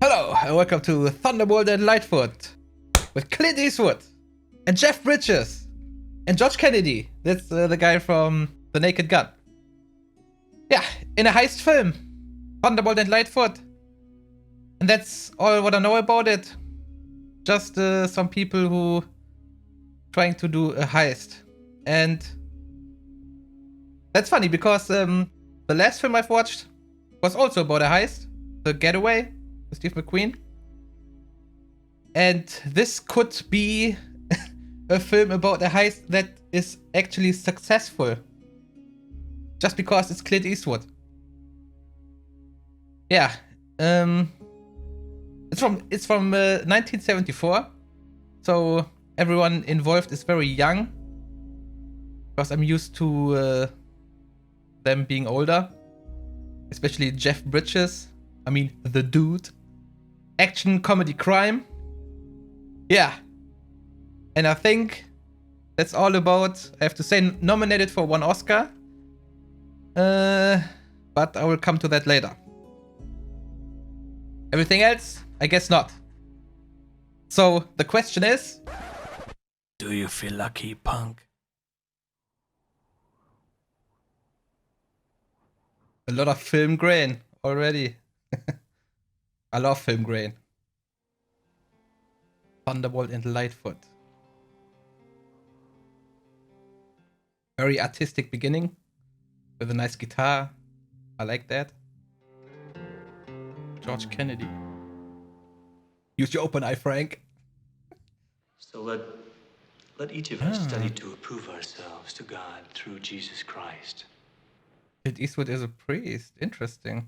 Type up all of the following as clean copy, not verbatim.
Hello, and welcome to Thunderbolt and Lightfoot with Clint Eastwood and Jeff Bridges and George Kennedy. That's the guy from The Naked Gun. Yeah, in a heist film, Thunderbolt and Lightfoot. And that's all what I know about it. Just some people who trying to do a heist. And that's funny because the last film I've watched was also about a heist, The Getaway, with Steve McQueen. And this could be a film about a heist that is actually successful. Just because it's Clint Eastwood. Yeah. It's from 1974. So everyone involved is very young. Because I'm used to them being older. Especially Jeff Bridges. I mean, the dude. Action, comedy, crime. Yeah. And I think that's all about, I have to say, nominated for 1 Oscar. But I will come to that later. Everything else? I guess not. So, the question is... Do you feel lucky, punk? A lot of film grain already. I love film grain. Thunderbolt and Lightfoot. Very artistic beginning. With a nice guitar. I like that. George Kennedy. Use your open eye, Frank. So let each of us study to approve ourselves to God through Jesus Christ. Clint Eastwood is a priest. Interesting.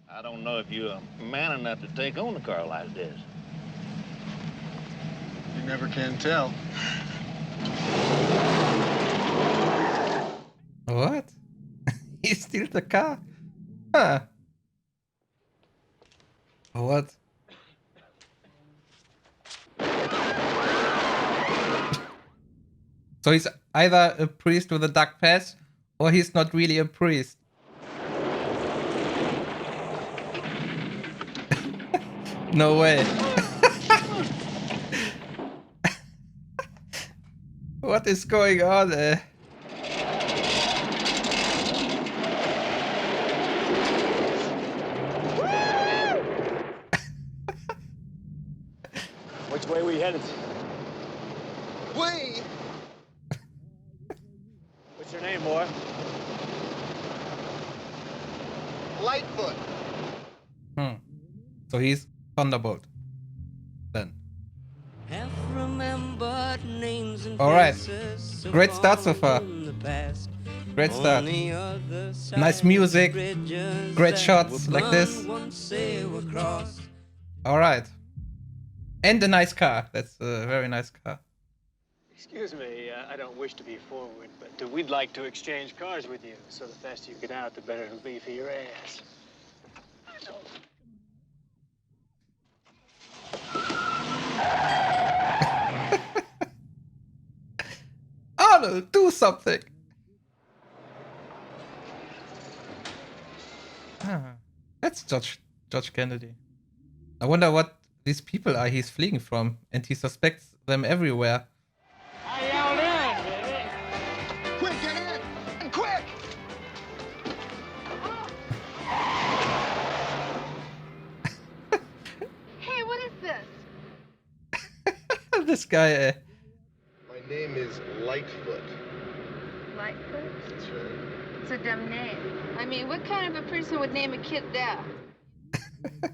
I don't know if you're man enough to take on a car like this. You never can tell. What? He steals the car? Huh. What? So he's either a priest with a dark past, or he's not really a priest. No way. What is going on there? Which way we headed? We? What's your name, boy? Lightfoot. So he's Thunderbolt. Then. Alright. Great start so far. Great start. Nice music. Great shots like this. Alright. And a nice car. That's a very nice car. Excuse me, I don't wish to be forward, but we'd like to exchange cars with you. So the faster you get out, the better it'll be for your ass. Arnold, do something! That's George Kennedy. I wonder what these people are he's fleeing from, and he suspects them everywhere. I yelled in, baby. Quick, get in! And quick! Hey, what is this? This guy, My name is Lightfoot. Lightfoot? That's right. It's a dumb name. I mean, what kind of a person would name a kid that? Well,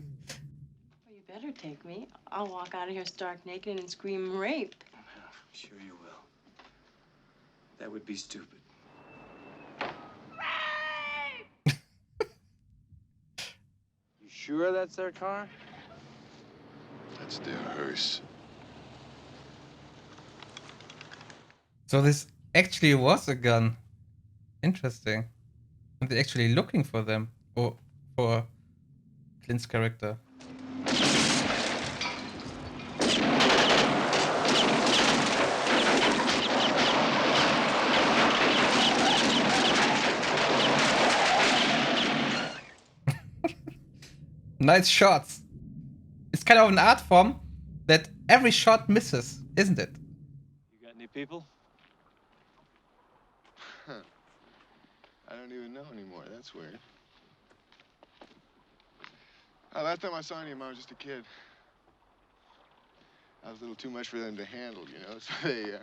you better take me. I'll walk out of here stark naked and scream rape. Sure you will. That would be stupid. You sure that's their car? That's their hearse. So this actually was a gun. Interesting. And they're actually looking for them. Or for Clint's character. Nice shots. it's kind of an art form that every shot misses, isn't it? You got any people? I don't even know anymore. That's weird. Last time I saw any of them, I was just a kid. I was a little too much for them to handle, you know? So they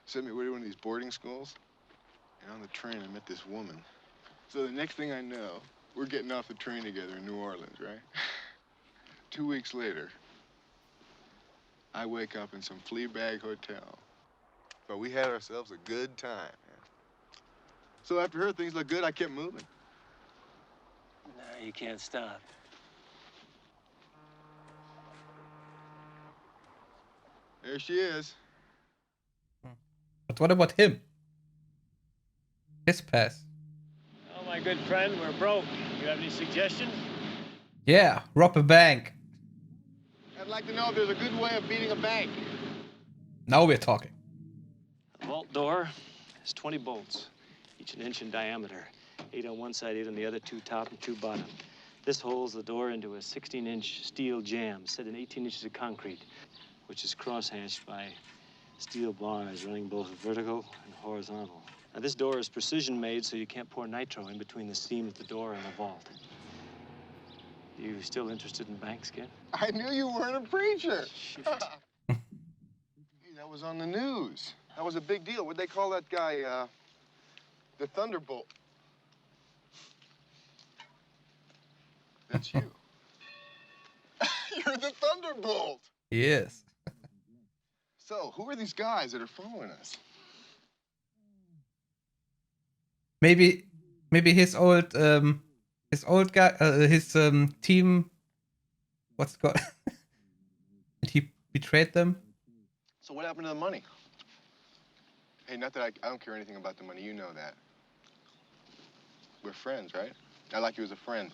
sent me away to one of these boarding schools. And on the train, I met this woman. So the next thing I know, we're getting off the train together in New Orleans, right? 2 weeks later, I wake up in some flea bag hotel. But we had ourselves a good time, man. So after her, things looked good. I kept moving. No, you can't stop. There she is. But what about him? His past. Oh, my good friend, we're broke. You have any suggestions? Yeah, rob a bank. I'd like to know if there's a good way of beating a bank. Now we're talking. The vault door has 20 bolts, each an inch in diameter. 8 on one side, 8 on the other, 2 top and 2 bottom. This holds the door into a 16-inch steel jamb set in 18 inches of concrete, which is cross-hatched by steel bars running both vertical and horizontal. Now, this door is precision-made, so you can't pour nitro in between the seam of the door and the vault. You still interested in banks, kid? I knew you weren't a preacher. That was on the news. That was a big deal. What'd they call that guy? The Thunderbolt. That's you. You're the Thunderbolt. Yes. So, who are these guys that are following us? Maybe his old guy, his team. What's it called? And he betrayed them. So what happened to the money? Hey, not that I don't care anything about the money. You know that. We're friends, right? I like you as a friend.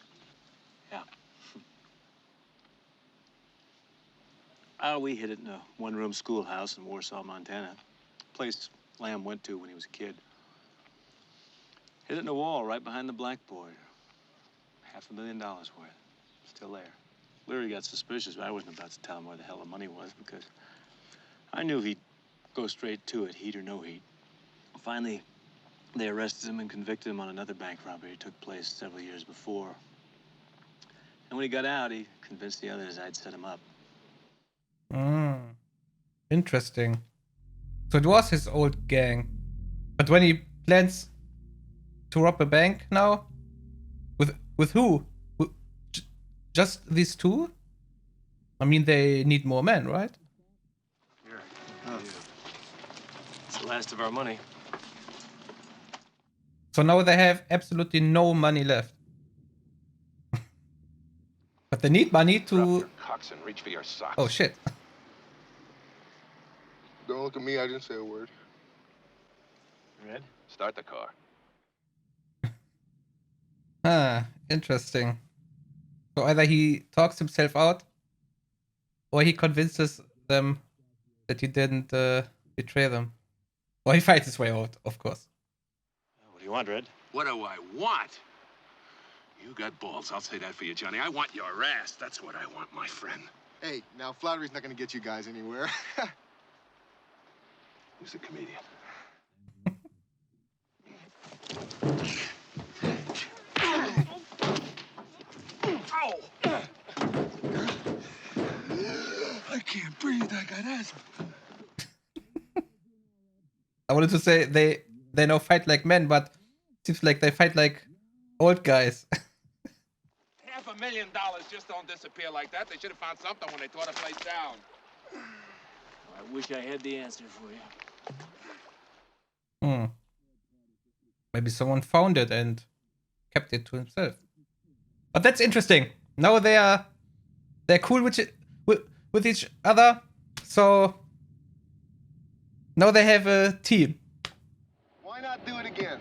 Yeah. We hid it in a one-room schoolhouse in Warsaw, Montana. Place Lamb went to when he was a kid. Hid it in a wall right behind the blackboard. $500,000 worth. Still there. Leary got suspicious, but I wasn't about to tell him where the hell the money was because I knew he'd go straight to it, heat or no heat. Finally, they arrested him and convicted him on another bank robbery that took place several years before. And when he got out, he convinced the others I'd set him up. Interesting. So it was his old gang. But when he plans to rob a bank now? With who? Just these two? I mean, they need more men, right? Yeah. It's the last of our money. So now they have absolutely no money left. But they need money to... Drop your cocks and reach for your socks. Oh, shit. Don't look at me. I didn't say a word. Red? Start the car. Interesting. So either he talks himself out, or he convinces them that he didn't betray them. Or he fights his way out, of course. What do you want, Red? What do I want? You got balls, I'll say that for you, Johnny. I want your ass. That's what I want, my friend. Hey, now flattery's not going to get you guys anywhere. Who's the comedian? I can't breathe. I got asthma. I wanted to say they now fight like men, but it seems like they fight like old guys. $500,000 just don't disappear like that. They should have found something when they tore the place down. I wish I had the answer for you. Maybe someone found it and kept it to himself. But that's interesting. Now they're cool with each other. So now they have a team. Why not do it again?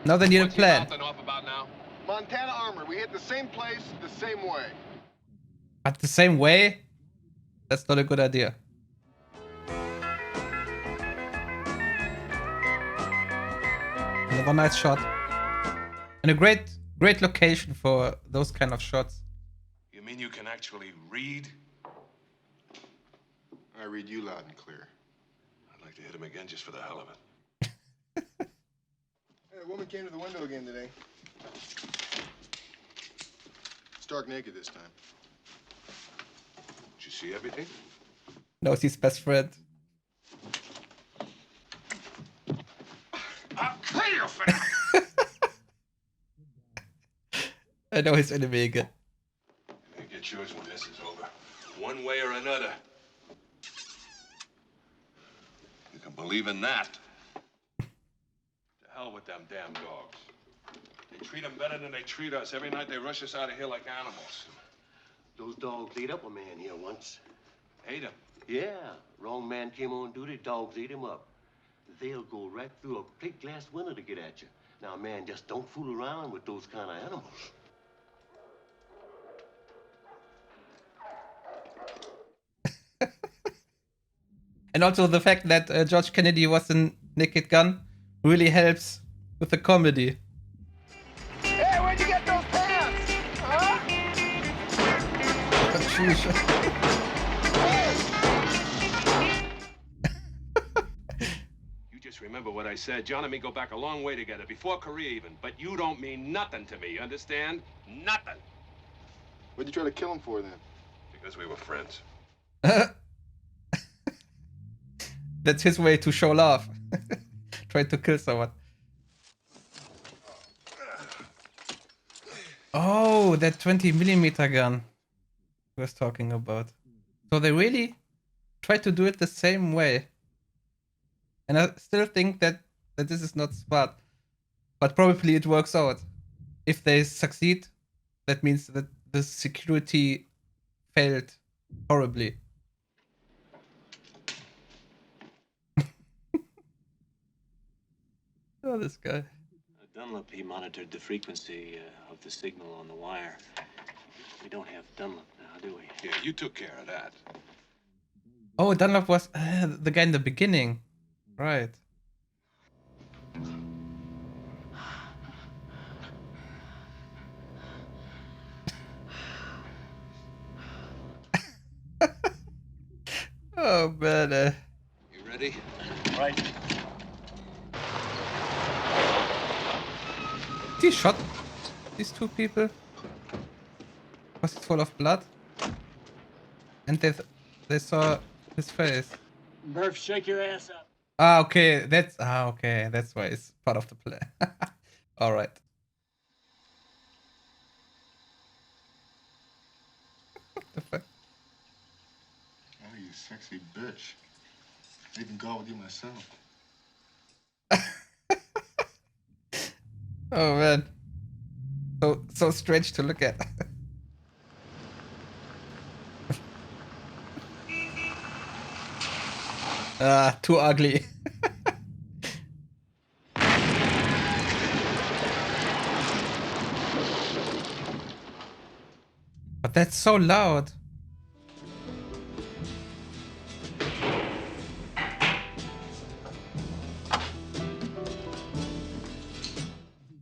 Now they need a plan. What's off about now? Montana Armor. We hit the same place, the same way. But the same way? That's not a good idea. Another nice shot. And a great location for those kind of shots. You mean you can actually read? I read you loud and clear. I'd like to hit him again just for the hell of it. Hey, a woman came to the window again today. Stark naked this time. Did you see everything? Knows his best friend. I'll kill you for that! I know his enemy again. You get yours when this is over. One way or another. You can believe in that. To hell with them damn dogs. They treat them better than they treat us. Every night they rush us out of here like animals. Those dogs ate up a man here once. Ate him. Yeah, wrong man came on duty, dogs ate him up. They'll go right through a plate glass window to get at you. Now, man, just don't fool around with those kind of animals. And also the fact that George Kennedy was in Naked Gun really helps with the comedy. Hey, where'd you get those pants? Huh? You just remember what I said. John and me go back a long way together, before Korea even. But you don't mean nothing to me, you understand? Nothing. What'd you try to kill him for then? Because we were friends. That's his way to show love. Try to kill someone. Oh, that 20mm gun he was talking about. So they really try to do it the same way. And I still think that this is not smart. But probably it works out. If they succeed, that means that the security failed horribly. Oh, this guy. Dunlop, he monitored the frequency of the signal on the wire. We don't have Dunlop now, do we? Yeah, you took care of that. Oh, Dunlop was the guy in the beginning. Right. Oh, man. You ready? Right. He shot these two people. Was it full of blood? And they saw his face. Murph, shake your ass up. Ah, okay. That's why it's part of the plan. All right. What the fuck? Oh, you sexy bitch. I even go with you myself. Oh man. So strange to look at. Too ugly. But that's so loud.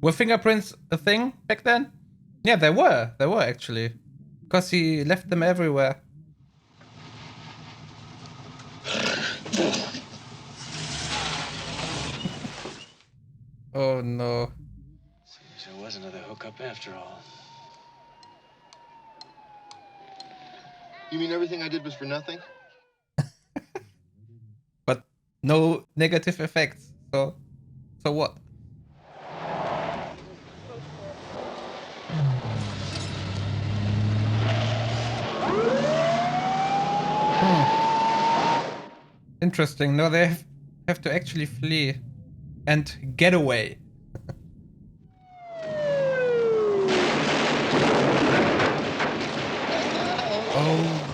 Were fingerprints a thing back then? Yeah, they were actually. Because he left them everywhere. Oh no. Seems there was another hookup after all. You mean everything I did was for nothing? But no negative effects. So what? Interesting. No, they have to actually flee and get away. Oh,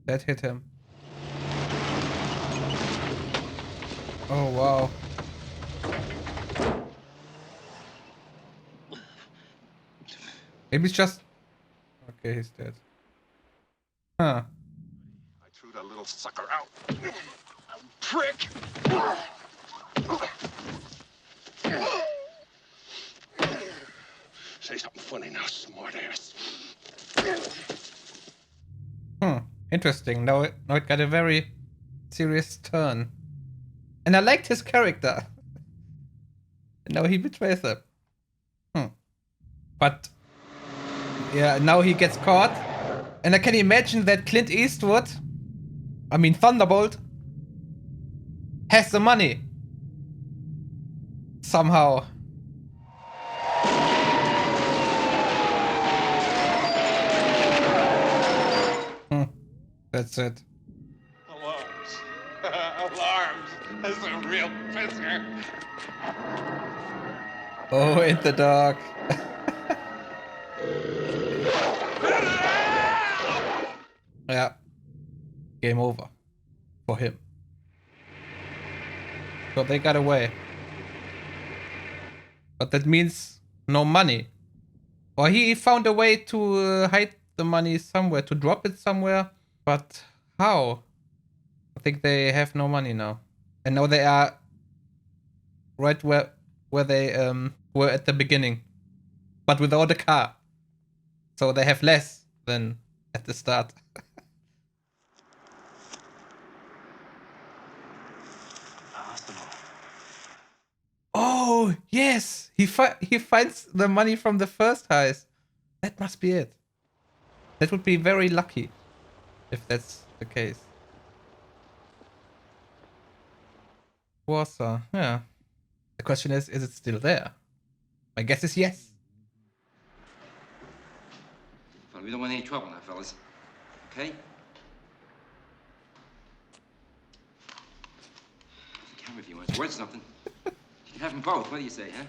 that hit him. Oh wow. Maybe it's just. Okay, he's dead. Huh. Threw that little sucker out. Prick! Say something funny now, smartass. Interesting. Now it got a very serious turn. And I liked his character. And now he betrays them. But yeah, now he gets caught. And I can imagine that Clint Eastwood, I mean Thunderbolt, has the money. Somehow. That's it. Alarms. Alarms. That's a real prisoner. Oh, in the dark. Yeah. Game over. For him. So they got away. But that means no money. Or he found a way to hide the money somewhere, to drop it somewhere. But how? I think they have no money now. And now they are right where they were at the beginning. But without a car. So they have less than at the start. Oh, yes! He finds the money from the first heist. That must be it. That would be very lucky. If that's the case. Warsaw, yeah. The question is it still there? My guess is yes. Well, we don't want any trouble now, fellas. Okay? The camera if you want. It's worth something. You can have them both. What do you say, huh?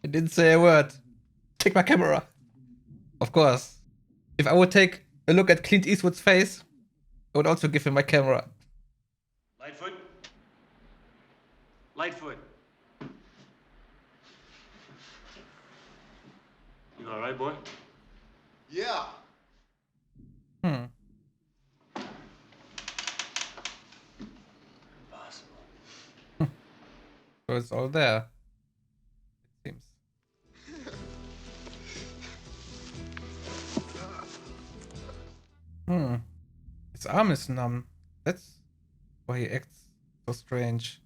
I didn't say a word. Take my camera. Of course. If I would take a look at Clint Eastwood's face, I would also give him my camera. Lightfoot? Lightfoot. You all right, boy? Yeah. Impossible. So it's all there. It seems. His arm is numb. That's why he acts so strange.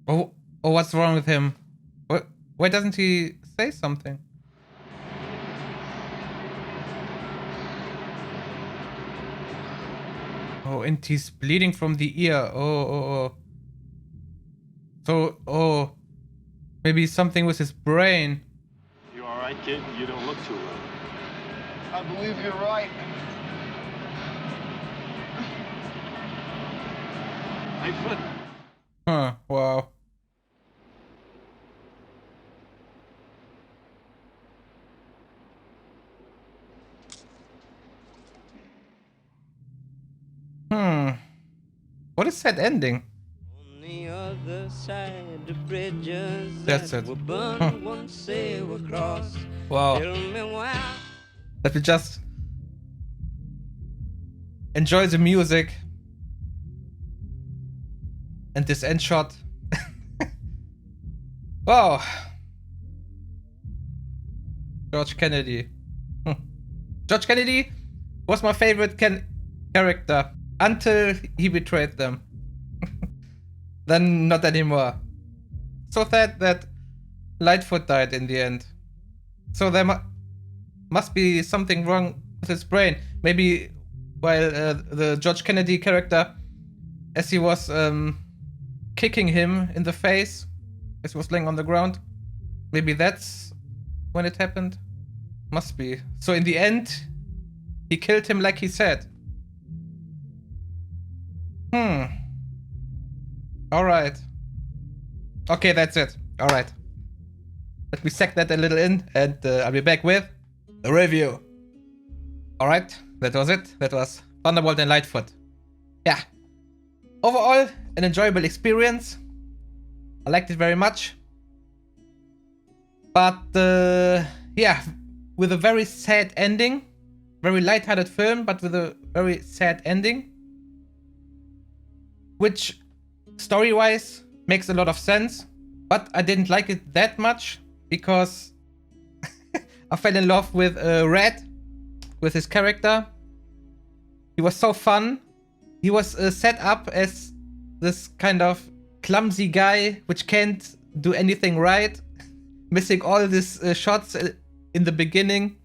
Oh, what's wrong with him? Why doesn't he say something? Oh, and he's bleeding from the ear. Oh. So, maybe something with his brain. You all right, kid? You don't look too well. I believe you're right. Lightfoot. Huh, wow. What is that ending? On the other side, the bridges That's that it. were burned once they were crossed. Wow. Tell me why. Let me just enjoy the music and this end shot. Wow. George Kennedy. George Kennedy was my favorite character until he betrayed them. Then not anymore. So sad that Lightfoot died in the end. So there must be something wrong with his brain. Maybe while the George Kennedy character, as he was kicking him in the face, as he was laying on the ground, maybe that's when it happened. Must be. So in the end, he killed him like he said. Alright. Okay, that's it. Alright. Let me sack that a little in, and I'll be back with a review. Alright, that was it. That was Thunderbolt and Lightfoot. Yeah. Overall, an enjoyable experience. I liked it very much. But, yeah, with a very sad ending. Very lighthearted film, but with a very sad ending. Which, story-wise, makes a lot of sense. But I didn't like it that much. because I fell in love with Red, with his character. He was so fun. He was set up as this kind of clumsy guy which can't do anything right, missing all these shots in the beginning,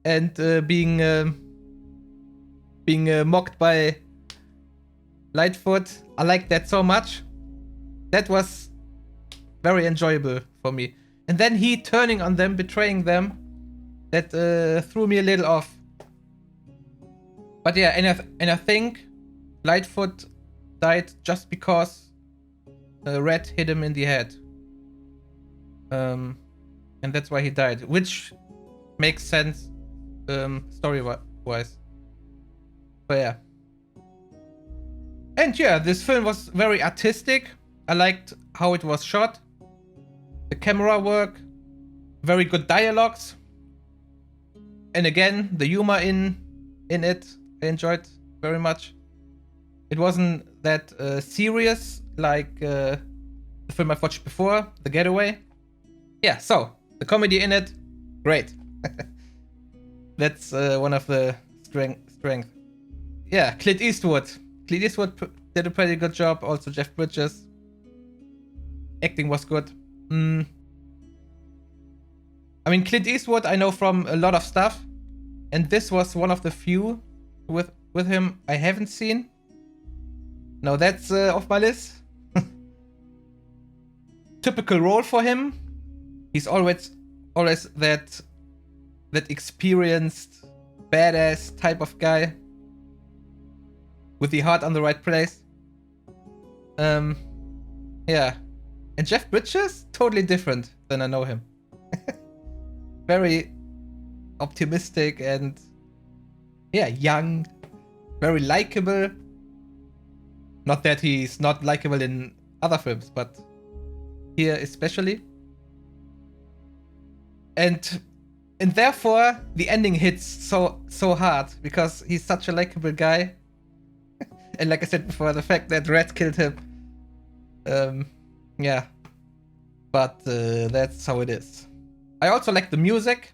and being mocked by Lightfoot. I liked that so much. That was very enjoyable for me. And then he turning on them, betraying them, that threw me a little off. But yeah, and I think Lightfoot died just because Red hit him in the head. And that's why he died, which makes sense story-wise. So yeah. And yeah, this film was very artistic. I liked how it was shot. The camera work. Very good dialogues. And again, the humor in it, I enjoyed very much. It wasn't that serious like the film I've watched before, The Getaway. Yeah, so the comedy in it, great. That's one of the strength. Yeah, Clint Eastwood. Clint Eastwood did a pretty good job. Also Jeff Bridges. Acting was good. I mean, Clint Eastwood I know from a lot of stuff, and this was one of the few with him I haven't seen. Now that's off my list. Typical role for him. He's always that experienced, badass type of guy with the heart on the right place. Yeah. And Jeff Bridges, totally different than I know him. Very optimistic and yeah, young, very likable. Not that he's not likable in other films, but here especially. And therefore the ending hits so hard because he's such a likable guy. And like I said before, the fact that Red killed him, yeah, but that's how it is. I also like the music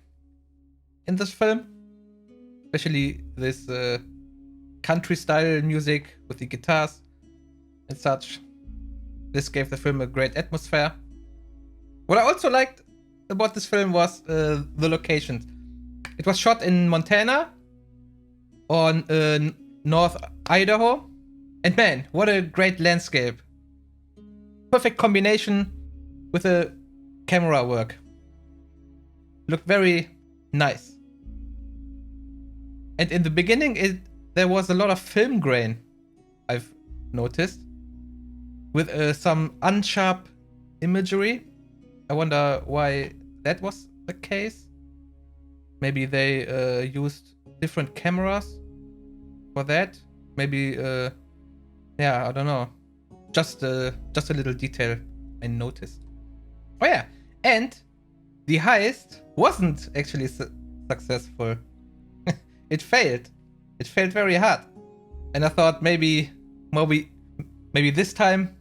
in this film, especially this country style music with the guitars and such. This gave the film a great atmosphere. What I also liked about this film was the locations. It was shot in Montana, on North Idaho, and man, what a great landscape. Perfect combination with the camera work. Looked very nice. And in the beginning, there was a lot of film grain, I've noticed, with some unsharp imagery. I wonder why that was the case. Maybe they used different cameras for that. Maybe, yeah, I don't know. Just a little detail I noticed. Oh yeah, and the heist wasn't actually successful. It failed. It failed very hard. And I thought maybe this time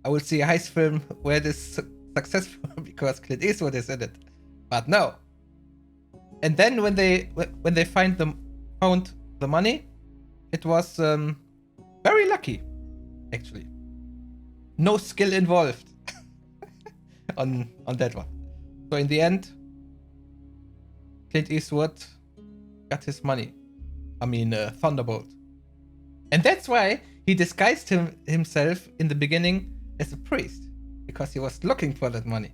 I will see a heist film where it is successful because Clint Eastwood is in it. But no. And then when they found the money, it was very lucky, actually. No skill involved on that one. So in the end, Clint Eastwood got his money. I mean, Thunderbolt. And that's why he disguised himself in the beginning as a priest, because he was looking for that money.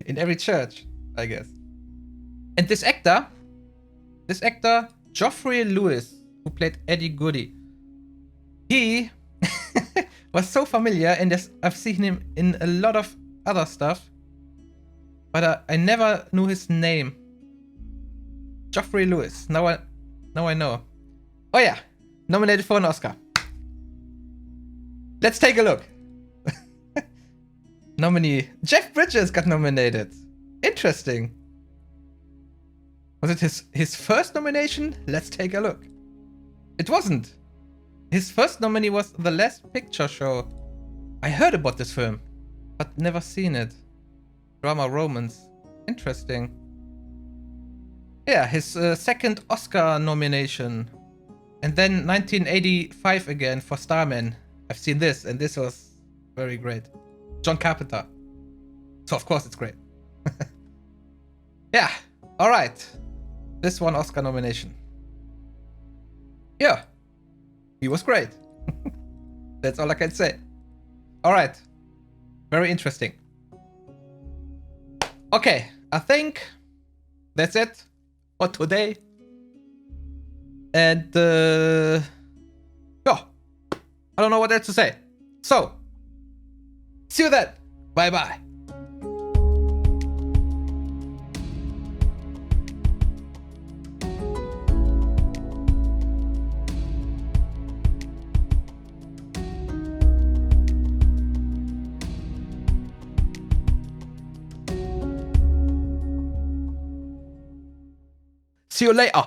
In every church, I guess. And this actor, Geoffrey Lewis, who played Eddie Goody, he was so familiar, and I've seen him in a lot of other stuff, but I never knew his name. Geoffrey Lewis. Now I know. Oh yeah, nominated for an Oscar. Let's take a look. Nominee Jeff Bridges got nominated. Interesting. Was it his first nomination? Let's take a look. It wasn't. His first nominee was The Last Picture Show. I heard about this film, but never seen it. Drama romance. Interesting. Yeah, his second Oscar nomination. And then 1985 again for Starman. I've seen this, and this was very great. John Carpenter. So of course it's great. Yeah, alright. This one Oscar nomination. Yeah, he was great. That's all I can say. Alright, very interesting. Okay, I think that's it for today. And yeah, I don't know what else to say. So, see you then. Bye bye. See you later.